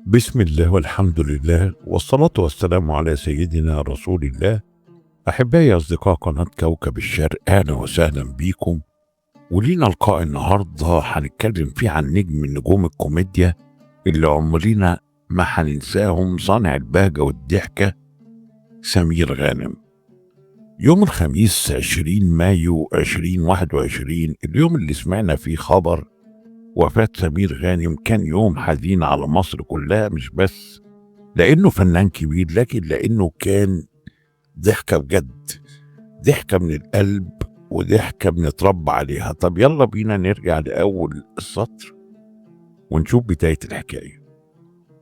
بسم الله والحمد لله والصلاة والسلام على سيدنا رسول الله. أحبائي أصدقاء قناة كوكب الشرق، أهلا وسهلا بيكم. ولينا لقاء النهاردة هنتكلم فيه عن نجم من نجوم الكوميديا اللي عمرنا ما هننساهم، صانع البهجة والضحكة سمير غانم. يوم الخميس 20 مايو 2021، اليوم اللي سمعنا فيه خبر وفاة سمير غانم، كان يوم حزين على مصر كلها، مش بس لأنه فنان كبير، لكن لأنه كان ضحكة بجد، ضحكة من القلب وضحكة بنتربى عليها. طب يلا بينا نرجع لأول السطر ونشوف بداية الحكاية.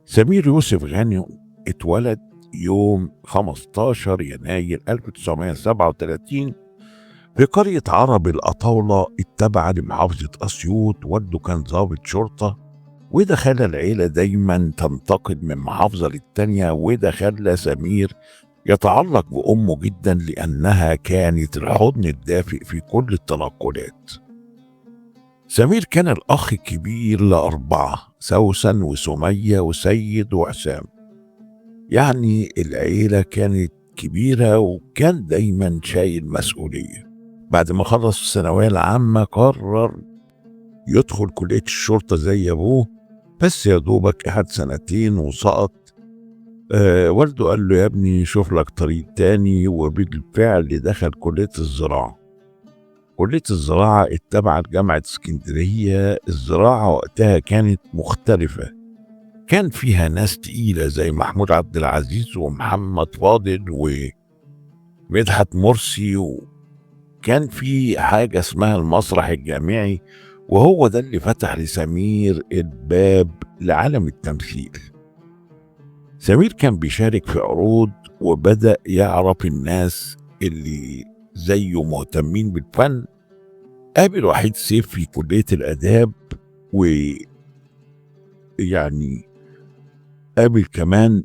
سمير يوسف غانم اتولد يوم 15 يناير 1937 في قرية عرب الأطاولة التابعة لمحافظة أسيوط. والده كان ضابط شرطة، وده خلى العيلة دايما تنتقل من محافظة للتانية، وده خلى سمير يتعلق بأمه جدا لأنها كانت الحضن الدافئ في كل التنقلات. سمير كان الأخ الكبير ل4، سوسن وسمية وسيد وحسام. يعني العيلة كانت كبيرة وكان دايما شايل مسؤولية. بعد ما خلص الثانوية العامة قرر يدخل كلية الشرطة زي أبوه، بس يا دوبك قعد 2 وسقط. والده قال له يا ابني شوف لك طريق تاني، وبالفعل دخل كلية الزراعة. كلية الزراعة اتبعت جامعة اسكندرية. الزراعة وقتها كانت مختلفة، كان فيها ناس تقيلة زي محمود عبد العزيز ومحمد فاضل ومدحت مرسي، وكان في حاجة اسمها المسرح الجامعي، وهو ده اللي فتح لسمير الباب لعالم التمثيل. سمير كان بيشارك في عروض وبدأ يعرف الناس اللي زيه مهتمين بالفن. قابل وحيد سيف في كلية الآداب، ويعني قابل كمان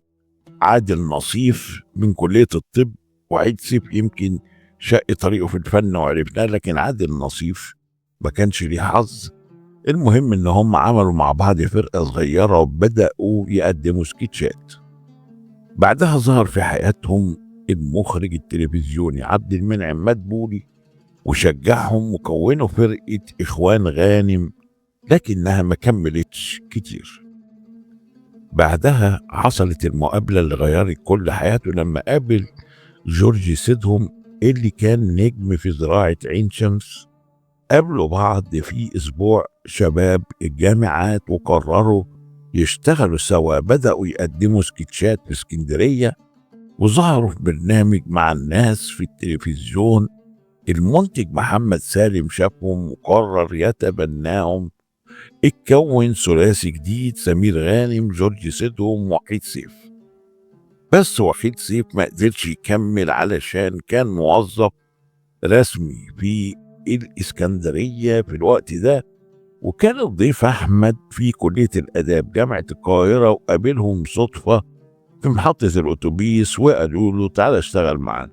عادل نصيف من كلية الطب. وحيد سيف يمكن شق طريقه في الفن وعرفناه، لكن عادل نصيف ما كانش ليه حظ. المهم ان هم عملوا مع بعض فرقة صغيرة وبدأوا يقدموا سكتشات. بعدها ظهر في حياتهم المخرج التلفزيوني عبد المنعم مدبولي، وشجعهم وكونوا فرقة إخوان غانم، لكنها ما كملتش كتير. بعدها حصلت المقابلة اللي غيرت كل حياته لما قابل جورج سيدهم اللي كان نجم في زراعة عين شمس. قابلوا بعض في أسبوع شباب الجامعات وقرروا يشتغلوا سوا. بدأوا يقدموا سكتشات في اسكندرية وظهروا في برنامج مع الناس في التلفزيون. المنتج محمد سالم شافهم وقرر يتبناهم. اتكون ثلاثي جديد: سمير غانم، جورج سيدهم، وحيد سيف. بس وحيد سيف ما قدرش يكمل علشان كان موظف رسمي في الإسكندرية في الوقت ده، وكان الضيف أحمد في كلية الآداب جامعة القاهرة، وقابلهم صدفة في محطة الأتوبيس وقالوا له تعالى اشتغل معانا،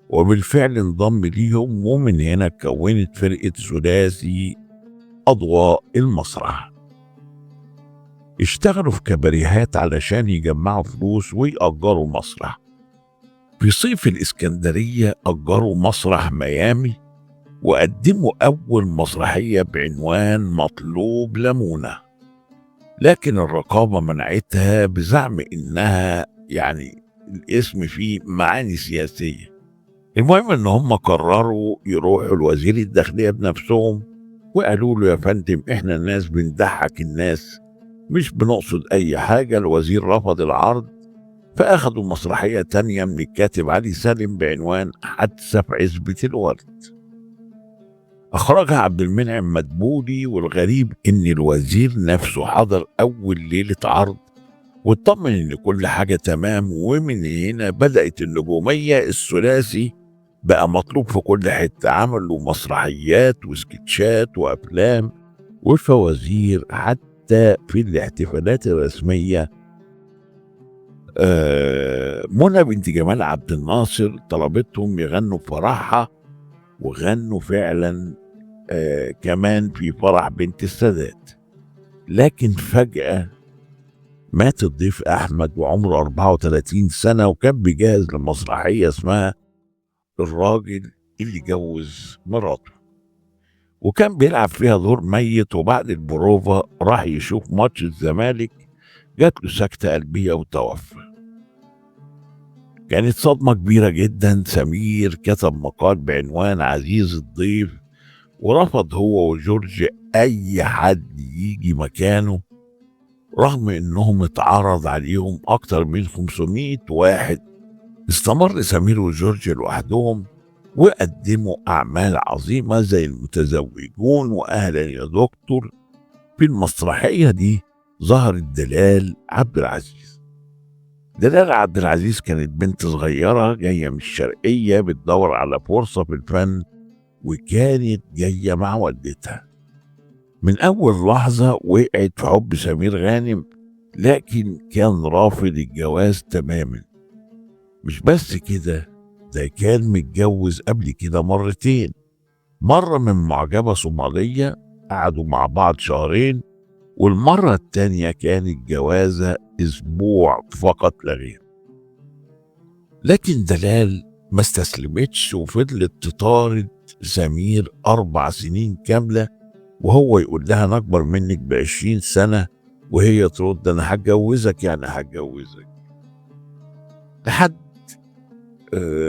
وبالفعل انضم ليهم. ومن هنا كونت فرقة ثلاثي أضواء المسرح. اشتغلوا في كباريهات علشان يجمعوا فلوس ويأجروا مسرح. في صيف الإسكندرية أجروا مسرح ميامي وقدموا أول مسرحية بعنوان مطلوب لمونة، لكن الرقابة منعتها بزعم إنها يعني الاسم فيه معاني سياسية. المهم إن هم قرروا يروحوا لوزير الداخلية بنفسهم وقالوا له يا فندم إحنا الناس بنضحك الناس، مش بنقصد أي حاجة. الوزير رفض العرض، فأخدوا مسرحية تانية من الكاتب علي سالم بعنوان حادثة في عزبة الورد. أخرجها عبد المنعم مدبولي، والغريب إن الوزير نفسه حضر أول ليلة عرض واطمن إن كل حاجة تمام. ومن هنا بدأت النجومية. الثلاثي بقى مطلوب في كل حتة، عملوا مسرحيات وسكتشات وأفلام وفوازير، حتى في الاحتفالات الرسمية. منى بنت جمال عبد الناصر طلبتهم يغنوا في فرحها، وغنوا فعلا كمان في فرح بنت السادات. لكن فجأة مات الضيف أحمد وعمره 34 سنة، وكان بيجهز لمسرحية اسمها الراجل اللي جوز مراته، وكان بيلعب فيها دور ميت. وبعد البروفا راح يشوف ماتش الزمالك، جات له سكتة قلبية وتوفى. كانت صدمة كبيرة جدا. سمير كتب مقال بعنوان عزيز الضيف، ورفض هو وجورج أي حد يجي مكانه، رغم إنهم اتعرض عليهم أكتر من 500 واحد. استمر سمير وجورج لوحدهم وقدموا أعمال عظيمة زي المتزوجون وأهلا يا دكتور. في المسرحية دي ظهرت دلال عبد العزيز. دلال عبد العزيز كانت بنت صغيرة جاية من الشرقية بتدور على فرصة في الفن، وكانت جاية مع والدتها. من أول لحظة وقعت في حب سمير غانم، لكن كان رافض الجواز تماما. مش بس كده، ده كان متجوز قبل كده مرتين. مرة من معجبة صومالية قعدوا مع بعض شهرين، والمرة التانية كانت جوازة أسبوع فقط لا غير. لكن دلال ما استسلمتش وفضلت تطارد سمير 4 سنين كاملة، وهو يقول لها أنا أكبر منك ب20 سنة، وهي ترد أنا هتجوزك يعني هتجوزك. لحد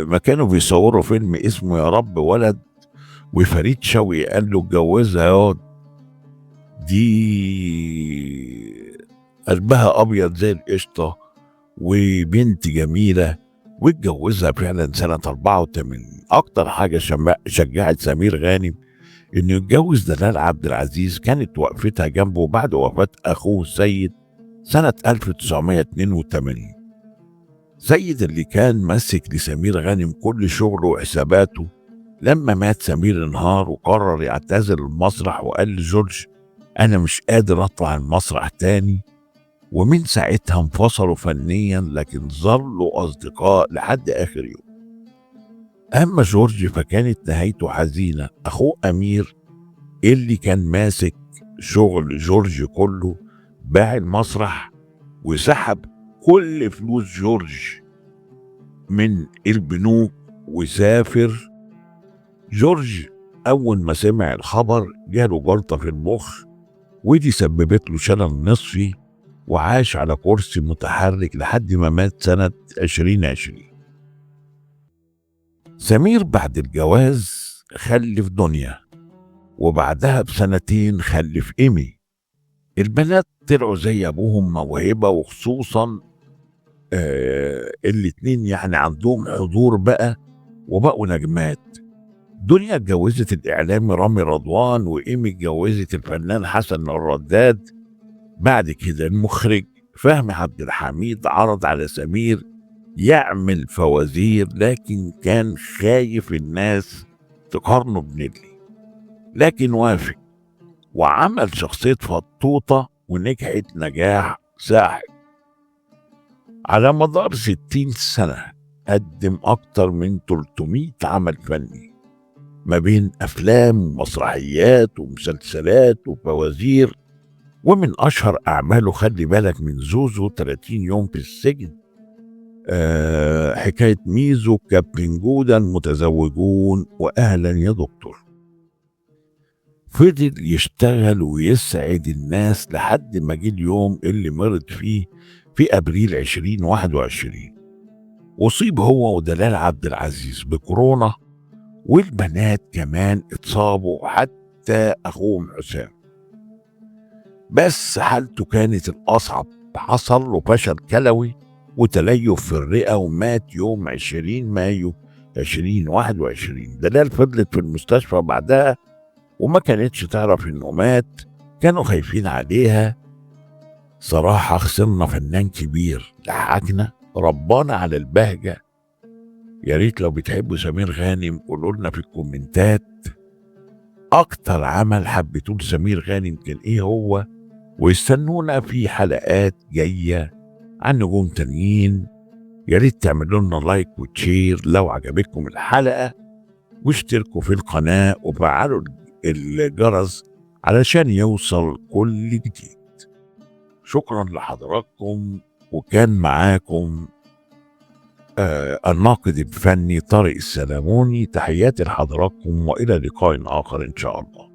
ما كانوا بيصوروا فيلم اسمه يا رب ولد، وفريد شوقي قال له اتجوزها ياض، دي قلبها أبيض زي القشطة وبنت جميلة، واتجوزها فعلا سنة 84. أكتر حاجة شجعت سمير غانم إنه يتجوز دلال عبد العزيز كانت وقفتها جنبه بعد وفاة أخوه سيد سنة 1982. سيد اللي كان ماسك لسمير غانم كل شغله وحساباته. لما مات سمير انهار وقرر يعتزل المسرح، وقال لجورج أنا مش قادر أطلع المسرح تاني. ومن ساعتها انفصلوا فنيا، لكن ظلوا أصدقاء لحد آخر يوم. أما جورج فكانت نهايته حزينة. أخوه أمير اللي كان ماسك شغل جورج كله باع المسرح وسحب كل فلوس جورج من البنوك وسافر. جورج أول ما سمع الخبر جاله جلطة في المخ، ودي سببت له شلل نصفي، وعاش على كرسي متحرك لحد ما مات سنة 2020. سمير بعد الجواز خلف دنيا، وبعدها بسنتين خلف إيمي. البنات طلعوا زي أبوهم موهبة، وخصوصا الاتنين يعني عندهم حضور بقى وبقوا نجمات. دنيا اتجوزت الإعلامي رامي رضوان، وإيمي اتجوزت الفنان حسن الرداد. بعد كده المخرج فهمي عبد الحميد عرض على سمير يعمل فوازير، لكن كان خايف الناس تقارنه بنيلي، لكن وافق وعمل شخصية فطوطة ونجحت نجاح ساحق. على مدار 60 سنة قدم أكتر من 300 عمل فني ما بين أفلام ومسرحيات ومسلسلات وفوازير. ومن أشهر أعماله خلي بالك من زوزو، 30 يوم في السجن، حكاية ميزو، كابتن جودة، المتزوجون، وأهلا يا دكتور. فضل يشتغل ويسعد الناس لحد ما جه اليوم اللي مرض فيه في أبريل 2021. أصيب هو ودلال عبد العزيز بكورونا، والبنات كمان اتصابوا، حتى أخوهم حسام. بس حالته كانت الأصعب، حصل له فشل كلوي وتليف في الرئة، ومات يوم 20 مايو 2021. دلال فضلت في المستشفى بعدها وما كانتش تعرف إنه مات، كانوا خايفين عليها. صراحة خسرنا فنان كبير ضحكنا ربنا على البهجة. يا ريت لو بتحبوا سمير غانم قولوا لنا في الكومنتات أكتر عمل حبيتوه لسمير غانم كان إيه هو، ويستنونا في حلقات جاية عن نجوم تانيين. يا ريت تعملوا لنا لايك وتشير لو عجبتكم الحلقة، واشتركوا في القناة وفعلوا الجرس علشان يوصل كل جديد. شكرا لحضراتكم، وكان معاكم الناقد الفني طارق السلاموني. تحياتي لحضراتكم وإلى لقاء آخر إن شاء الله.